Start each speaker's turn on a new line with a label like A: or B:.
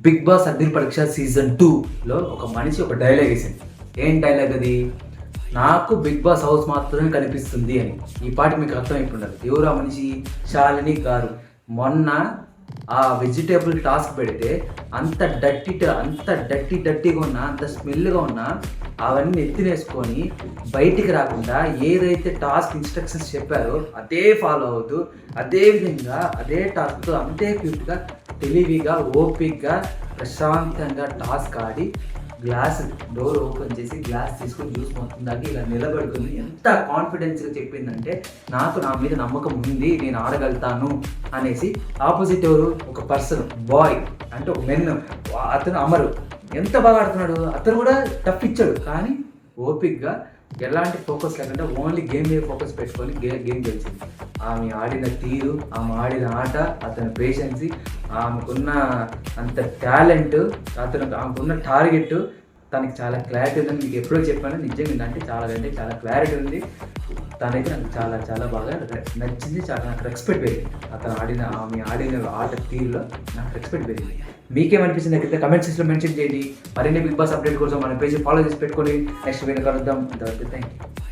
A: Big boss అగ్ని పరీక్ష season 2లో ఒక మనిషి ఒక డైలాగ్ వేసింది. ఏం డైలాగ్ అది? నాకు బిగ్ బాస్ హౌస్ మాత్రమే కనిపిస్తుంది అని. ఈ పాటి మీకు అర్థమైపోయిండాలి. ఎవరు ఆ మనిషి? శాలిని గారు. మొన్న ఆ వెజిటేబుల్ టాస్క్ పెడితే అంత డట్టీగా ఉన్నా, అంత స్మెల్గా ఉన్నా అవన్నీ ఎత్తినేసుకొని బయటికి రాకుండా ఏదైతే టాస్క్ ఇన్స్ట్రక్షన్స్ చెప్పారో అదే ఫాలో అవుతూ అదే విధంగా అదే టాస్క్తో అంతే క్యూట్గా తెలివిగా ఓపిక్గా ప్రశాంతంగా టాస్క్ ఆడి గ్లాస్ డోర్ ఓపెన్ చేసి గ్లాస్ తీసుకొని జ్యూస్ మొత్తం దాకా ఇలా నిలబడుతుంది. ఎంత కాన్ఫిడెన్స్గా చెప్పిందంటే నాకు నా మీద నమ్మకం ఉంది, నేను ఆడగలుగుతాను అనేసి. ఆపోజిట్ ఎవరు? ఒక పర్సన్, బాయ్ అంటే ఒక మెన్, అతను అమరు. ఎంత బాగా ఆడుతున్నాడు. అతను కూడా టఫ్ ఇచ్చాడు, కానీ ఓపిక్గా ఎలాంటి ఫోకస్ లేకుండా ఓన్లీ గేమ్ మీద ఫోకస్ పెట్టుకొని గేమ్ గెలిచింది. ఆమె ఆడిన తీరు, ఆమె ఆడిన ఆట, అతని పేషెన్సీ, ఆమెకున్న అంత టాలెంట్, ఆమెకున్న టార్గెట్, తనకి చాలా క్లారిటీ ఉందని మీకు ఎప్పుడో చెప్పాను. నిజంగా అంటే చాలా క్లారిటీ ఉంది. తనైతే నాకు చాలా బాగా నచ్చింది. నాకు రెస్పెక్ట్ పెరిగింది. ఆమె ఆడిన ఆట తీరులో నాకు రెస్పెక్ట్ పెరిగింది. మీకేమనిపించింది అయితే కమెంట్ సెక్షన్లో మెన్షన్ చేయండి. మరిన్ని బిగ్ బాస్ అప్డేట్ కోసం మన పేజ్ ఫాలో చేసి పెట్టుకొని నెక్స్ట్ వీడియో కలుద్దాం. అంతవరకు థ్యాంక్ యూ.